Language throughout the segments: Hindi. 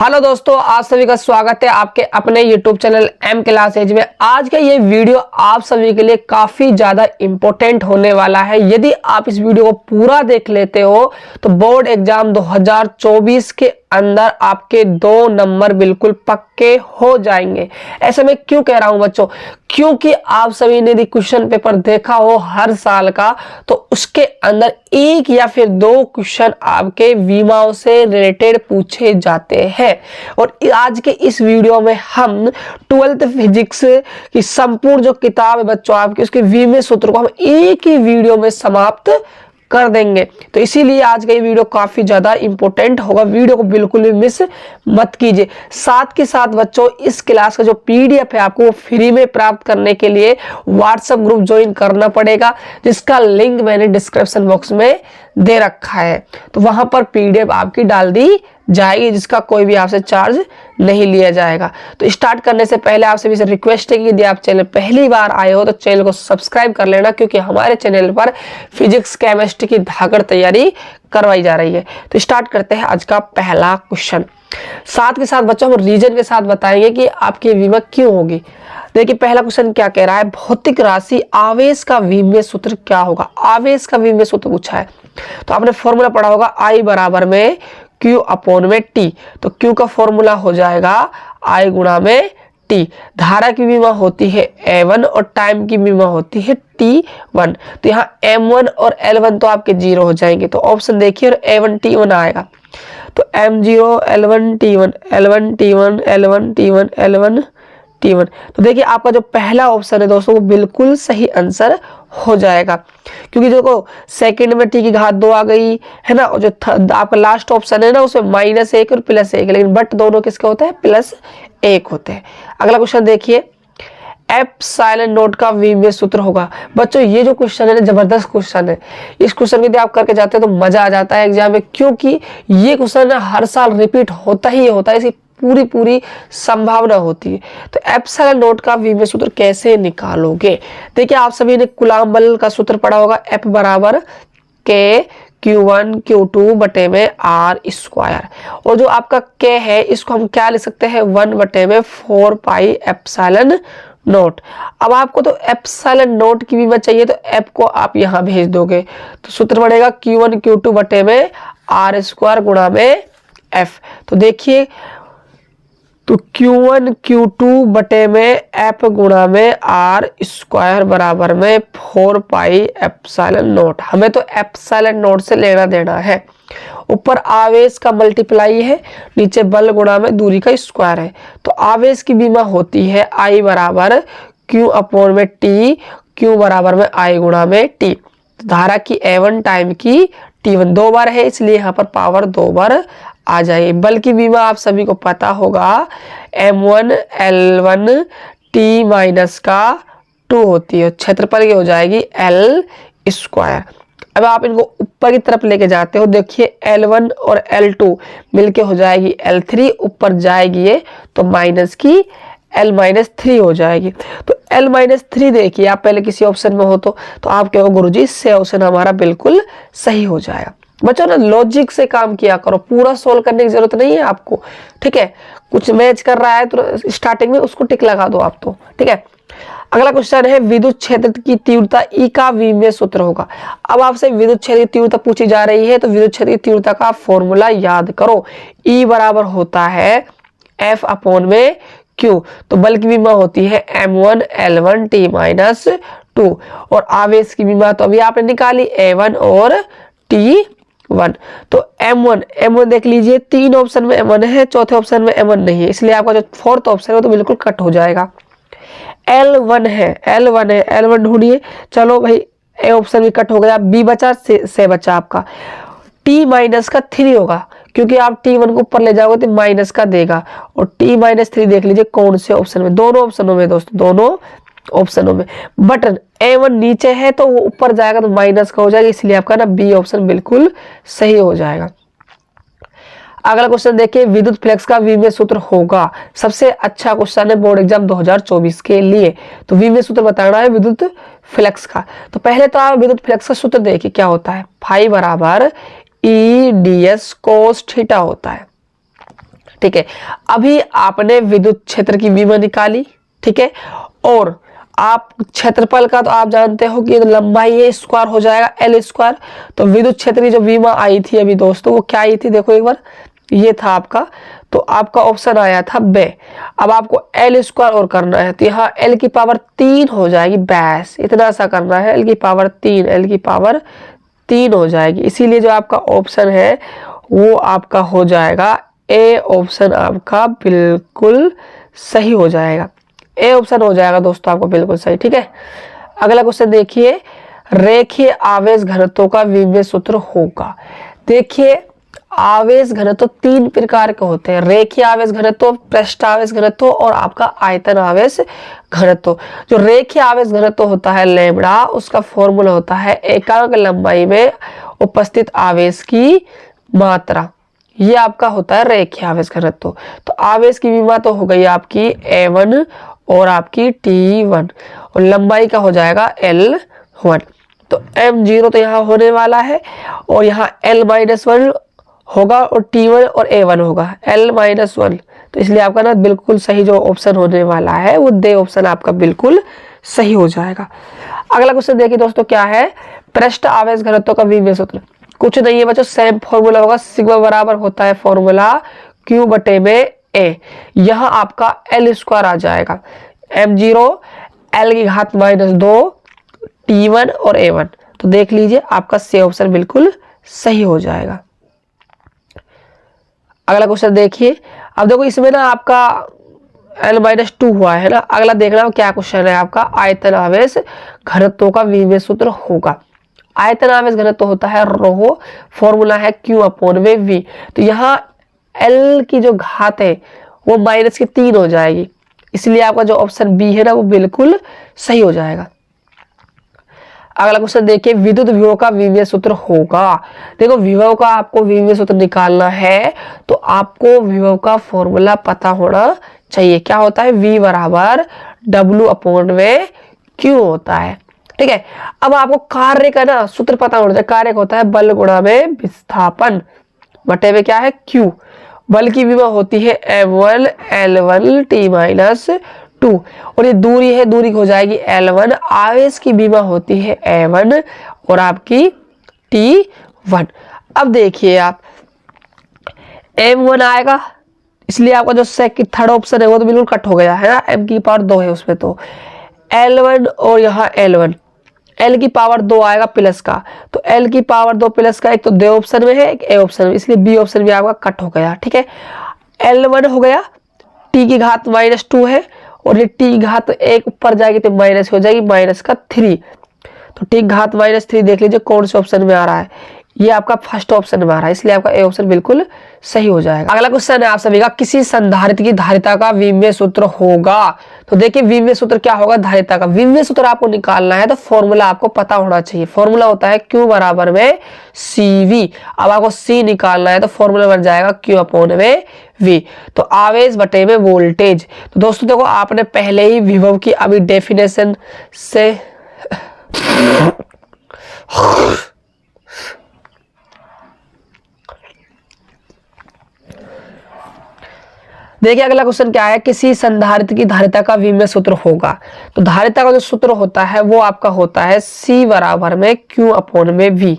हेलो दोस्तों, आप सभी का स्वागत है आपके अपने YouTube channel M class edge में। आज का ये वीडियो आप सभी के लिए काफी ज्यादा इंपॉर्टेंट होने वाला है। यदि आप इस वीडियो को पूरा देख लेते हो तो बोर्ड एग्जाम 2024 के अंदर आपके 2 नंबर बिल्कुल पक्के हो जाएंगे। ऐसे में क्यों कह रहा हूं बच्चों, क्योंकि आप सभी ने यदि क्वेश्चन पेपर देखा हो हर साल का तो उसके अंदर 1 या फिर 2 क्वेश्चन आपके विमाओं से रिलेटेड पूछे जाते हैं। और आज के इस वीडियो में हम 12th फिजिक्स की संपूर्ण जो किताब है बच्चों आपकी, उसके 20वें सूत्र को हम एक ही वीडियो में समाप्त कर देंगे। तो इसीलिए आज का ये वीडियो काफी ज्यादा इंपॉर्टेंट होगा। वीडियो को बिल्कुल भी मिस मत कीजिए। साथ के साथ बच्चों इस क्लास का जो पीडीएफ है आपको फ्री में प्राप्त करने के लिए व्हाट्सएप ग्रुप ज्वाइन करना पड़ेगा, जिसका लिंक मैंने डिस्क्रिप्शन बॉक्स में दे रखा है। तो वहां पर पीडीएफ आपकी डाल दी जाएगी, जिसका कोई भी आपसे चार्ज नहीं लिया जाएगा। तो स्टार्ट करने से पहले आप सभी से रिक्वेस्ट है कि यदि आप चैनल पहली बार आए हो तो चैनल को सब्सक्राइब कर लेना, क्योंकि हमारे चैनल पर फिजिक्स केमिस्ट्री की धाकड़ तैयारी करवाई जा रही है। तो स्टार्ट करते हैं आज का पहला क्वेश्चन। साथ के साथ बच्चों हम रीजन के साथ बताएंगे कि आपकी विमा क्यों होगी। देखिए पहला क्वेश्चन क्या कह रहा है, भौतिक राशि आवेश का विमीय सूत्र क्या होगा। आवेश का विमीय सूत्र पूछा है तो आपने फॉर्मूला पढ़ा होगा I बराबर में Q अपॉन में T। तो Q का फॉर्मूला हो जाएगा I गुणा में T। धारा की विमा होती है A1 और टाइम की विमा होती है T1। तो यहाँ M1 और L1 तो आपके 0 हो जाएंगे। तो ऑप्शन देखिए और A1 T1 आएगा। तो M0 L1 T1 L1 T1 L1 T1 L1 T1। तो देखिए आपका जो पहला ऑप्शन है दोस्तों वो बिल्कुल सही आंसर हो जाएगा, क्योंकि देखो सेकंड में T की घात 2 आ गई है ना, और जो आपका लास्ट ऑप्शन है ना उसमें -1 और +1, लेकिन बट दोनों किसके होते हैं, +1 होते हैं। अगला क्वेश्चन देखिए, एप्सिलॉन नॉट का विमीय सूत्र होगा। बच्चों ये जो क्वेश्चन है ना जबरदस्त क्वेश्चन है। इस क्वेश्चन यदि आप करके जाते हैं तो मजा आ जाता है एग्जाम में, क्योंकि ये क्वेश्चन हर साल रिपीट होता ही होता है, इसकी पूरी संभावना होती है। तो एप्सिलॉन नॉट का विमीय सूत्र कैसे निकालोगे। देखिए आप सभी ने कूलॉम बल का सूत्र पढ़ा होगा, F बराबर K Q1 Q2 बटे में R²। और जो आपका K है इसको हम क्या लिख सकते हैं, 1 बटे में 4 पाई एप्सिलॉन नोट। अब आपको तो एप्सिलॉन नोट की विमा चाहिए तो F को आप यहाँ भेज दोगे, तो सूत्र बढ़ेगा Q1 Q2 बटे में R² गुणा में F। तो देखिए तो Q1 Q2 बटे में F गुणा में R² बराबर में 4 पाई एप्सिलॉन नोट। हमें तो एप्सिलॉन नोट से लेना देना है। ऊपर आवेश का मल्टीप्लाई है, नीचे बल गुणा में दूरी का स्क्वायर है। तो आवेश की विमा होती है I बराबर Q अपॉन में T, Q बराबर में I गुणा में T। तो धारा की A1 टाइम की T1 2 बार है, इसलिए यहाँ पर पावर 2 बार आ जाएगी। बल की विमा आप सभी को पता होगा M1 L1 T माइनस का 2 होती है, क्षेत्रफल की हो जाएगी L²। अब आप इनको ऊपर की तरफ लेके जाते हो, देखिए L1 और L2 मिलके हो जाएगी L3, ऊपर जाएगी ये तो माइनस की L-3 हो जाएगी। तो L-3 देखिए आप पहले किसी ऑप्शन में हो तो आप कहो गुरुजी से ऑप्शन हमारा बिल्कुल सही हो जाएगा। बच्चों ना लॉजिक से काम किया करो, पूरा सोल्व करने की जरूरत नहीं है आपको, ठीक है। कुछ मैच कर रहा है तो स्टार्टिंग में उसको टिक लगा दो आप तो, ठीक है। अगला क्वेश्चन है विद्युत क्षेत्र की तीव्रता E का विमीय सूत्र होगा। अब आपसे विद्युत क्षेत्र की तीव्रता पूछी जा रही है तो विद्युत क्षेत्र की तीव्रता का फॉर्मूला याद करो। E बराबर होता है F अपॉन में Q। तो बल की विमा होती है M1 L1 T माइनस 2, और आवेश की विमा तो अभी आपने निकाली A1 और T1। तो M1 देख लीजिए, 3 ऑप्शन में M1 है, चौथे ऑप्शन में M1 नहीं है, इसलिए आपका जो 4th ऑप्शन है तो बिल्कुल कट हो जाएगा। L1 है, L1 ढूंढिए। चलो भाई ए ऑप्शन भी कट हो गया, B बचा, से बचा आपका T माइनस का 3 होगा, क्योंकि आप T1 को ऊपर ले जाओगे तो माइनस का देगा। और T-3 देख लीजिए कौन से ऑप्शन में, दोनों ऑप्शनों में दोस्तों, दोनों ऑप्शनों में। बटन A1 नीचे है तो वो ऊपर जाएगा तो माइनस का हो जाएगा, इसलिए आपका ना B ऑप्शन बिल्कुल सही हो जाएगा। अगला क्वेश्चन देखिए, विद्युत फ्लक्स का विमीय सूत्र होगा। सबसे अच्छा क्वेश्चन है बोर्ड एग्जाम 2024 के लिए। तो विमीय सूत्र बताना है विद्युत फ्लक्स का। तो पहले तो आप विद्युत फ्लक्स का सूत्र देखिए क्या होता है, फाई बराबर E ds cos थीटा होता है, ठीक है। अभी आपने विद्युत क्षेत्र की विमा निकाली, ठीक है, और आप क्षेत्रफल का तो आप जानते हो कि लंबाई है स्क्वायर हो जाएगा एल स्क्वायर। तो विद्युत क्षेत्र की जो विमा आई थी अभी दोस्तों वो क्या आई थी, देखो एक बार, ये था आपका, तो आपका ऑप्शन आया था बे। अब आपको एल स्क्वायर और करना है, तो यहाँ एल की पावर 3 हो जाएगी, बस इतना सा करना है, एल की पावर 3, एल की पावर 3 हो जाएगी। इसीलिए जो आपका ऑप्शन है वो आपका हो जाएगा ए ऑप्शन, आपका बिल्कुल सही हो जाएगा, ए ऑप्शन हो जाएगा दोस्तों आपको बिल्कुल सही, ठीक है। अगला क्वेश्चन देखिए, रेखीय आवेश घनत्व का विमीय सूत्र होगा। देखिए आवेश घनत्व 3 प्रकार के होते हैं, रेखीय आवेश घनत्व, पृष्ठ आवेश घनत्व और आपका आयतन आवेश घनत्व। जो रेखीय आवेश घनत्व होता है लैम्बडा, उसका फॉर्मूला होता है एकांक लंबाई में उपस्थित आवेश की मात्रा, ये आपका होता है रेखीय आवेश घनत्व। तो आवेश की विमा तो हो गई आपकी A1 और आपकी T1 और लंबाई का हो जाएगा L1। तो M0 तो यहाँ होने वाला है और यहाँ L-1 होगा और T1 और A1 होगा L-1, तो इसलिए आपका ना बिल्कुल सही जो ऑप्शन होने वाला है वो दे ऑप्शन आपका बिल्कुल सही हो जाएगा। अगला क्वेश्चन देखिए दोस्तों, क्या है, पृष्ठ आवेश घनत्व का विमीय सूत्र। कुछ नहीं है बच्चों, सेम फॉर्मूला होगा, सिग्मा बराबर होता है फॉर्मूला Q बटे में A। यहाँ आपका L स्क्वायर आ जाएगा, M0 L की घात -2 T1 और A1। तो देख लीजिए आपका सी ऑप्शन बिल्कुल सही हो जाएगा। अगला क्वेश्चन देखिए, अब देखो इसमें ना आपका L-2 हुआ है ना। अगला देखना क्या क्वेश्चन है आपका, आयतन आवेश घनत्व का विमीय सूत्र होगा। आयतन आवेश घनत्व होता है रो, फॉर्मूला है Q अपॉन में V। तो यहाँ L की जो घात है वो -3 हो जाएगी, इसलिए आपका जो ऑप्शन बी है ना वो बिल्कुल सही हो जाएगा। अगला क्वेश्चन देखिए, विद्युत विभव का विमीय सूत्र होगा। देखो विभव का आपको विमीय सूत्र निकालना है तो आपको विभव का फॉर्मूला पता होना चाहिए। क्या होता है, V बराबर W अपॉन में Q होता है, ठीक है। अब आपको कार्य का ना सूत्र पता होना चाहिए। कार्य होता है बल गुणा में विस्थापन बटे में क्या है Q। बल की विभव होती है M1 L1 T-2 और ये दूरी है, दूरी हो जाएगी L1। आवेश की विभव होती है A1 और आपकी T1। अब देखिए आप M1 आएगा, इसलिए आपका जो थर्ड ऑप्शन है वो तो बिल्कुल कट हो गया है ना, M की पावर 2 है उसमें, तो L1 और यहाँ L1, L की पावर 2 आएगा प्लस का, तो L की पावर 2 प्लस का एक तो दे ऑप्शन में है एक ए ऑप्शन में, इसलिए बी ऑप्शन भी आपका कट हो गया, ठीक है। L1 हो गया, T की घात -2 है और ये T की घात 1 ऊपर जाएगी तो माइनस हो जाएगी -3। तो T की घात -3 देख लीजिए कौन से ऑप्शन में आ रहा है, ये आपका फर्स्ट ऑप्शन में आ रहा है, इसलिए आपका ए ऑप्शन बिल्कुल सही हो जाएगा। अगला क्वेश्चन है आप सभी का, किसी संधारित्र की धारिता का विमीय सूत्र होगा। तो देखिए विमीय सूत्र क्या होगा, धारिता का विमीय सूत्र आपको निकालना है तो फॉर्मूला आपको पता होना चाहिए। फॉर्मूला होता है Q बराबर में CV। अब आपको C निकालना है तो फॉर्मूला बन जाएगा Q अपॉन में V। तो आवेश बटे में वोल्टेज। तो दोस्तों देखो आपने पहले ही विभव की अभी डेफिनेशन से देखिए अगला क्वेश्चन क्या है, किसी संधारित्र की धारिता का विमीय सूत्र होगा। तो धारिता का जो सूत्र होता है वो आपका होता है C बराबर में Q अपॉन में V,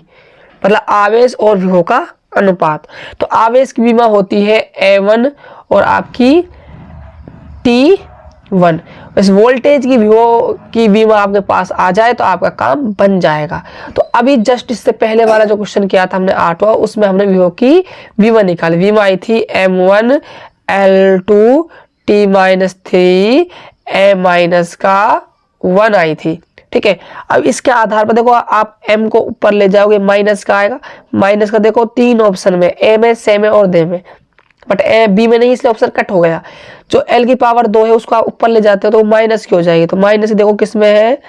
मतलब आवेश और विभव का अनुपात। तो आवेश की विमा होती है A1 और आपकी T1। इस वोल्टेज की विभव की विमा आपके पास आ जाए तो आपका काम बन जाएगा। तो अभी जस्ट इससे पहले वाला जो क्वेश्चन किया था हमने 8वां, उसमें हमने विभव की विमा निकाली। विमा आई थी M1 L2 T-3 A-1 आई थी, ठीक है। अब इसके आधार पर देखो आप M को ऊपर ले जाओगे, माइनस का आएगा, माइनस का देखो 3 ऑप्शन में, A में, C में और D में, बट B में नहीं, इसलिए ऑप्शन कट हो गया। जो L की पावर 2 है उसको आप ऊपर ले जाते हो तो माइनस की हो जाएगी। तो माइनस देखो किस में है,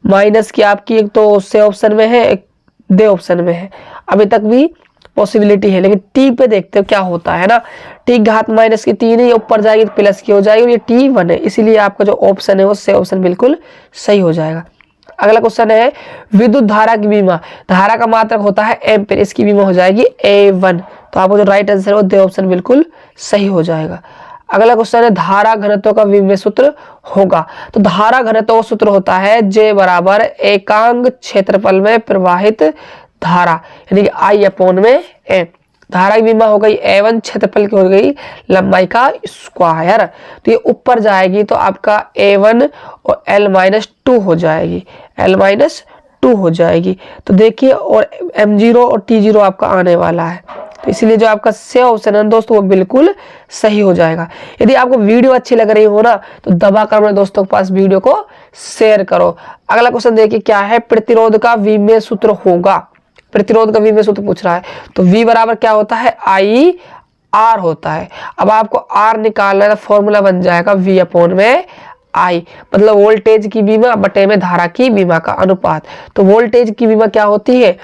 माइनस की आपकी एक तो C ऑप्शन में है, एक D ऑप्शन में है। अभी तक भी पॉसिबिलिटी है, लेकिन T पे देखते हो क्या होता है ना। T घात -3 है, ऊपर जाएगी तो प्लस की हो जाएगी और ये T1 है, इसीलिए आपका जो ऑप्शन है वो C ऑप्शन बिल्कुल सही हो जाएगा। अगला क्वेश्चन है विद्युत धारा की विमा, धारा का मात्रक होता है एम्पीयर, इसकी विमा हो जाएगी A1। तो आपको जो राइट आंसर है वो दे ऑप्शन बिल्कुल सही हो जाएगा। अगला क्वेश्चन है धारा घनत्व का विमेय सूत्र होगा। तो धारा घनत्व का सूत्र होता है J बराबर एकांक क्षेत्रफल में प्रवाहित धारा, यानी कि I/A। धारा की विमा हो गई A1, क्षेत्रफल की हो गई लंबाई का स्क्वायर। तो ये ऊपर जाएगी तो आपका A1 और L-2 हो जाएगी, L-2 हो जाएगी। तो देखिए और M0 और T0 आपका आने वाला है, तो इसलिए जो आपका C ऑप्शन है दोस्तों वो बिल्कुल सही हो जाएगा। यदि आपको वीडियो अच्छी लग रही हो ना तो दबा कर अपने दोस्तों के पास वीडियो को शेयर करो। अगला क्वेश्चन देखिए क्या है, प्रतिरोध का विमेय सूत्र होगा। प्रतिरोध का विमेय सूत्र पूछ रहा है, तो V बराबर क्या होता है I/R होता है। अब आपको R निकालना है तो फॉर्मूला बन जाएगा V/I, मतलब वोल्टेज की विमा बटे में धारा की विमा का अनुपात। तो वोल्टेज की विमा क्या होती है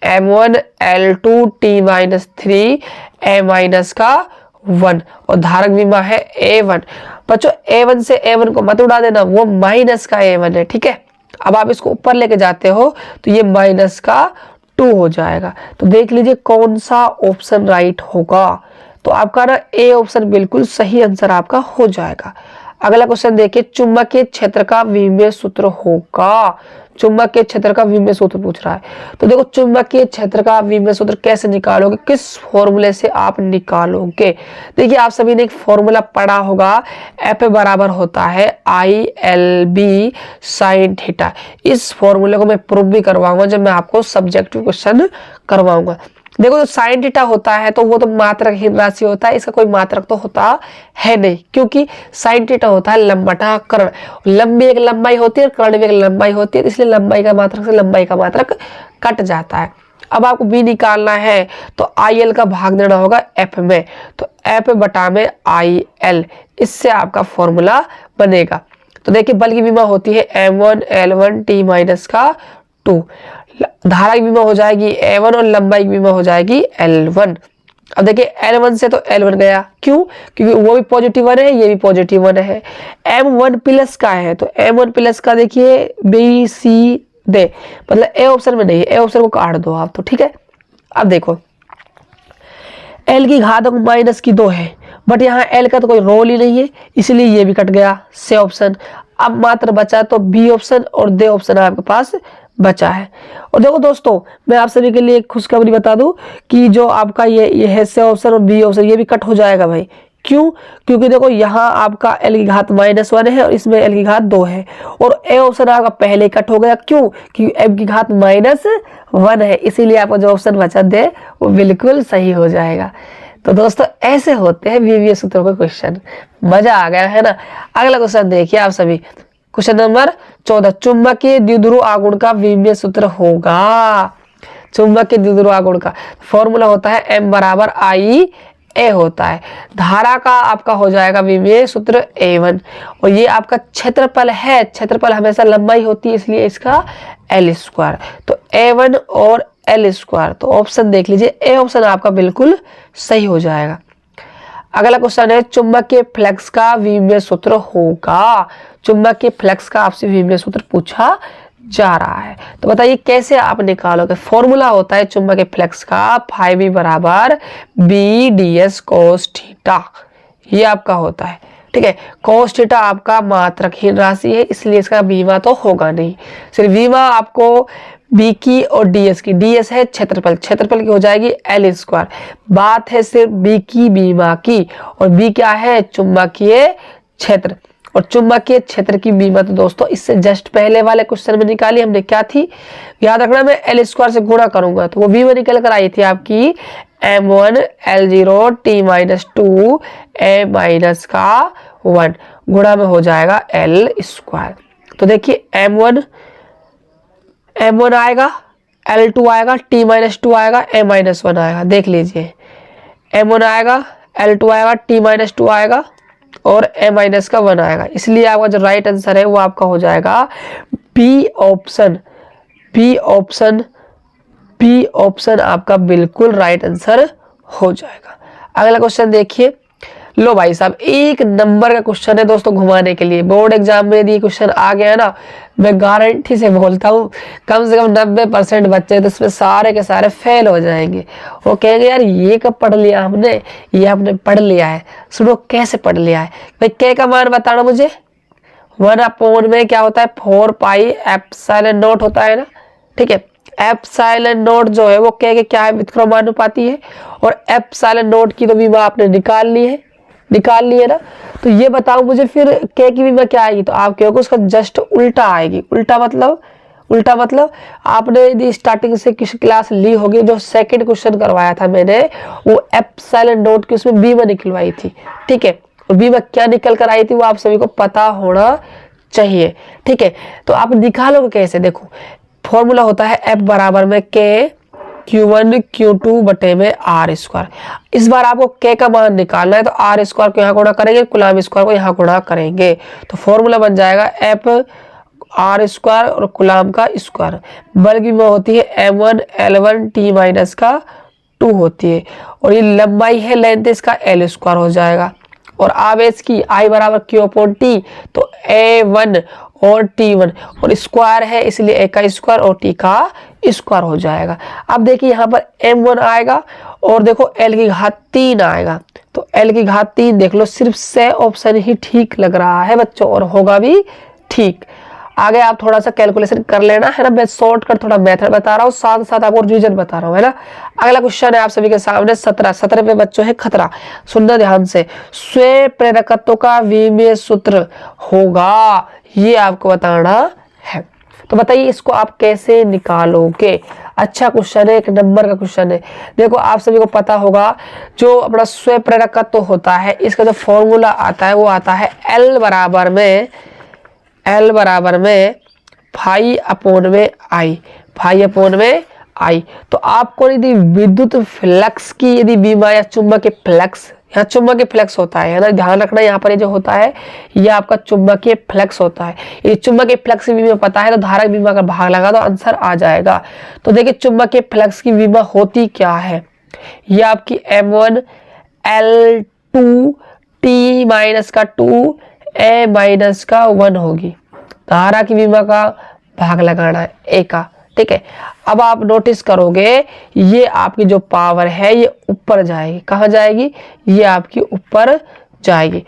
M1 L2 T-3 A-1 और धारक विमा है A1। बच्चों A1 से A1 को मत उड़ा देना, वो माइनस का A1 है, ठीक है। अब आप इसको ऊपर लेके जाते हो तो ये माइनस का 2 हो जाएगा। तो देख लीजिए कौन सा ऑप्शन राइट होगा। तो आपका ना ए ऑप्शन बिल्कुल सही आंसर आपका हो जाएगा। अगला क्वेश्चन देखिए, चुंबकीय क्षेत्र का विमेय सूत्र होगा। चुंबकीय क्षेत्र का विमेय सूत्र पूछ रहा है, तो देखो चुंबकीय क्षेत्र का विमेय सूत्र कैसे निकालोगे, किस फॉर्मूले से आप निकालोगे। देखिए आप सभी ने एक फॉर्मूला पढ़ा होगा, एफ बराबर होता है ILB साइन थीटा। इस फॉर्मूले को मैं प्रूव भी करवाऊंगा जब मैं आपको सब्जेक्टिव क्वेश्चन करवाऊंगा। देखो जो साइन थीटा होता है तो वो तो मात्रकहीन राशि होता है, इसका कोई मात्रक तो होता है नहीं, क्योंकि साइन थीटा होता है लंबटा कर्ण। लंबी एक लंबाई होती है, कर्ण भी एक लंबाई होती है, इसलिए लंबाई का मात्रक से लंबाई का मात्रक कट जाता है। अब आपको बी निकालना है तो IL का भाग देना होगा F में, तो F बटा में IL, इससे आपका फॉर्मूला बनेगा। तो देखिए बल की विमा होती है M1 L1 T-2, धारा की विमा हो जाएगी A1 और लंबाई की विमा हो जाएगी L1। अब देखिए L1 से तो L1 गया, क्यों, क्योंकि वो भी पॉजिटिव 1 है, ये भी पॉजिटिव 1 है। M1 प्लस का है तो M1 प्लस का देखिए BCD, मतलब ए ऑप्शन में नहीं है, ए ऑप्शन को काट दो आप, तो ठीक है। अब देखो L की घात माइनस की 2 है, बट यहाँ L का तो कोई रोल ही नहीं है, इसलिए ये भी कट गया, C ऑप्शन। अब मात्र बचा तो B ऑप्शन और D ऑप्शन आपके पास बचा है। और देखो दोस्तों मैं आप सभी के लिए एक खुशखबरी बता दूं कि जो आपका ये है C ऑप्शन और B ऑप्शन, ये भी कट हो जाएगा भाई। क्यों, क्योंकि देखो यहाँ आपका L की घात -1 है और इसमें L की घात 2 है, और A ऑप्शन आपका पहले ही कट हो गया। क्यों, क्योंकि M की घात -1 है, इसीलिए आपका जो ऑप्शन बचा दे वो बिल्कुल सही हो जाएगा। तो दोस्तों ऐसे होते हैं विमीय सूत्रों के क्वेश्चन, मजा आ गया है ना। अगला क्वेश्चन देखिए आप सभी, क्वेश्चन नंबर 14, चुंबकीय द्विध्रुव आघूर्ण का विमीय सूत्र होगा। चुंबकीय द्विध्रुव आघूर्ण का फॉर्मूला होता है M बराबर IA होता है। धारा का आपका हो जाएगा विमीय सूत्र A1, और ये आपका क्षेत्रफल है, क्षेत्रफल हमेशा लंबाई होती है इसलिए इसका L²। तो A1 और L², तो ऑप्शन देख लीजिए ए ऑप्शन आपका बिल्कुल सही हो जाएगा। अगला क्वेश्चन है, चुंबकीय फ्लक्स का विमीय सूत्र होगा। चुंबकीय फ्लक्स का आपसे विमीय सूत्र पूछा जा रहा है, तो बताइए कैसे आप निकालोगे। फॉर्मूला होता है चुंबकीय फ्लक्स का φb बराबर BDS cos थीटा, ये आपका होता है, ठीक है। cos थीटा आपका मात्रकहीन राशि है, इसलिए इसका बीमा तो होगा नहीं। सिर्फ बीमा आपको बी की और डीएस की, डीएस है क्षेत्रफल, क्षेत्रफल की हो जाएगी L²। बात है सिर्फ बी की बीमा की, और बी क्या है चुंबकीय क्षेत्र, और चुंबकीय क्षेत्र की बीमा तो दोस्तों इससे जस्ट पहले वाले क्वेश्चन में निकाली हमने, क्या थी याद रखना, मैं L² से गुणा करूंगा तो वो बीमा निकल कर आई थी आपकी M1 L0 T-2 A-1 गुणा में हो जाएगा L²। तो देखिए M1 आएगा, L2 आएगा, T-2 आएगा, A-1 आएगा। देख लीजिए M1 आएगा, L2 आएगा, T-2 आएगा और A-1 आएगा, इसलिए आपका जो राइट आंसर है वो आपका हो जाएगा बी ऑप्शन। बी ऑप्शन आपका बिल्कुल राइट आंसर हो जाएगा। अगला क्वेश्चन देखिए, लो भाई साहब, एक नंबर का क्वेश्चन है दोस्तों घुमाने के लिए। बोर्ड एग्जाम में यदि क्वेश्चन आ गया ना, मैं गारंटी से बोलता हूँ कम से कम 90% बच्चे तो इसमें सारे के सारे फेल हो जाएंगे। वो कहेंगे यार ये कब पढ़ लिया हमने, ये हमने पढ़ लिया है। सुनो कैसे पढ़ लिया है भाई, के का मान बताना मुझे। 1 में क्या होता है, 4 पाई एप्सिलॉन नॉट होता है ना, ठीक है। एप्सिलॉन नॉट जो है वो के क्या है, व्युत्क्रमानुपाती है। और एप्सिलॉन नॉट की तो विमा आपने निकाल ली है ना। तो ये बताओ मुझे फिर के की विमा क्या आएगी, तो आप कहोगे उसका जस्ट उल्टा आएगी। उल्टा मतलब आपने यदि स्टार्टिंग से किसी क्लास ली होगी, जो सेकंड क्वेश्चन करवाया था मैंने, वो एप्सिलॉन नॉट की उसमें बीमा निकलवाई थी, ठीक है। और बीमा क्या निकल कर आई थी वो आप सभी को पता होना चाहिए, ठीक है। तो आप निकालोगे कैसे, देखो फॉर्मूला होता है F बराबर में K Q1 Q2 बटे में R स्क्वायर। इस बार आपको K का मान निकालना है, तो R स्क्वायर को यहाँ गुणा करेंगे, कुलाम स्क्वायर को यहाँ गुणा करेंगे, तो फॉर्मूला बन जाएगा F R स्क्वायर और कुलाम का स्क्वायर। बल की विमा होती है M1 L1 T माइनस का 2 होती है, और ये लंबाई है, लेंथ इसका L स्क्वायर हो जाएगा। और आवेश की I बराबर Q अपॉन T, तो A1 और T1, और स्क्वायर है इसलिए A का स्क्वायर और T का स्क्वायर हो जाएगा। अब देखिए यहाँ पर M1 आएगा और देखो L की घात 3 आएगा, तो L की घात 3 देख लो, सिर्फ से ऑप्शन ही ठीक लग रहा है बच्चों, और होगा भी ठीक। आगे आप थोड़ा सा कैलकुलेशन कर लेना है ना, मैं शॉर्टकट थोड़ा मेथड बता रहा हूँ, साथ साथ आपको रिवीजन बता रहा हूँ, है ना। अगला क्वेश्चन है आप सभी के सामने 17 पे बच्चों है खतरा, सुनना ध्यान से। स्वयं प्रेरकत्व का विमीय सूत्र होगा, ये आपको बताना है। तो बताइए इसको आप कैसे निकालोगे। अच्छा क्वेश्चन है, 1 नंबर का क्वेश्चन है। देखो आप सभी को पता होगा जो अपना स्वयं प्रेरकत्व होता है, इसका जो फॉर्मूला आता है वो आता है L बराबर में फाई अपॉन में I। तो आपको यदि विद्युत फ्लक्स की यदि विमा या चुंबकीय फ्लक्स, यहाँ चुंबकीय फ्लक्स होता है ना, ध्यान रखना, यहाँ पर ये जो होता है ये आपका चुंबकीय फ्लक्स होता है। ये चुंबकीय फ्लक्स की विमा पता है तो धारक विमा का भाग लगा दो, आंसर आ जाएगा। तो देखिए चुंबकीय फ्लक्स की विमा होती क्या है, ये आपकी M1 L2 T माइनस का 2 A माइनस का 1 होगी। धारा की विमा का भाग लगाना है A का, ठीक है। अब आप नोटिस करोगे ये आपकी जो पावर है ये ऊपर जाएगी, कहाँ जाएगी, ये आपकी ऊपर जाएगी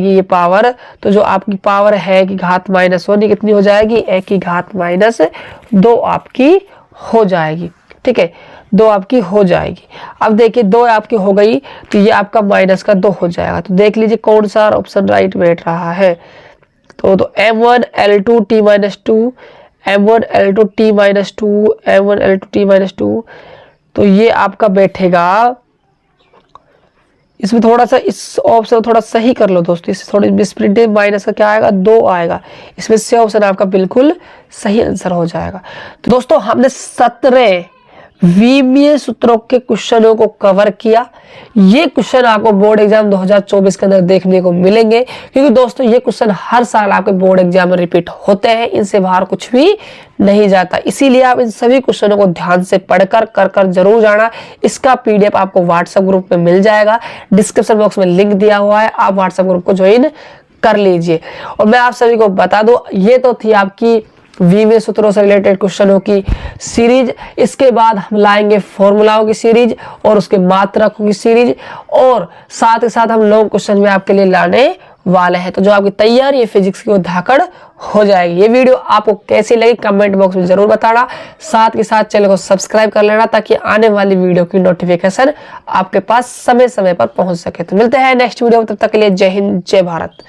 ये पावर। तो जो आपकी पावर है की घात -1 कितनी हो जाएगी, A की घात -2 आपकी हो जाएगी, ठीक है, 2 आपकी हो जाएगी। अब देखिए 2 आपकी हो गई तो ये आपका -2 हो जाएगा। तो देख लीजिए कौन सा ऑप्शन राइट बैठ रहा है। तो M1 L2 T -2, M1 L2 T -2, M1 L2 T -2, तो ये आपका बैठेगा। इसमें थोड़ा सा इस ऑप्शन थोड़ा सही कर लो दोस्तों, इससे थोड़ी मिसप्रिंटिंग, माइनस का क्या आएगा 2 आएगा, इसमें से ऑप्शन आपका बिल्कुल सही आंसर हो जाएगा। तो दोस्तों हमने 17 विमीय सूत्रों के क्वेश्चनों को कवर किया। ये क्वेश्चन आपको बोर्ड एग्जाम 2024 के अंदर देखने को मिलेंगे, क्योंकि दोस्तों ये क्वेश्चन हर साल आपके बोर्ड एग्जाम में रिपीट होते हैं, इनसे बाहर कुछ भी नहीं जाता। इसीलिए आप इन सभी क्वेश्चनों को ध्यान से पढ़कर कर जरूर जाना। इसका PDF आपको व्हाट्सएप ग्रुप में मिल जाएगा, डिस्क्रिप्शन बॉक्स में लिंक दिया हुआ है, आप व्हाट्सएप ग्रुप को ज्वाइन कर लीजिए। और मैं आप सभी को बता दूं, ये तो थी आपकी विमीय सूत्रों से रिलेटेड क्वेश्चनों की सीरीज। इसके बाद हम लाएंगे फॉर्मूलाओं की सीरीज और उसके मात्रकों की सीरीज, और साथ ही साथ हम लॉन्ग क्वेश्चन में आपके लिए लाने वाले हैं। तो जो आपकी तैयारी है फिजिक्स की वो धाकड़ हो जाएगी। ये वीडियो आपको कैसी लगी कमेंट बॉक्स में जरूर बताना। साथ के साथ चैनल को सब्सक्राइब कर लेना ताकि आने वाली वीडियो की नोटिफिकेशन आपके पास समय समय पर पहुंच सके। तो मिलते हैं नेक्स्ट वीडियो में, तब तक के लिए जय हिंद जय भारत।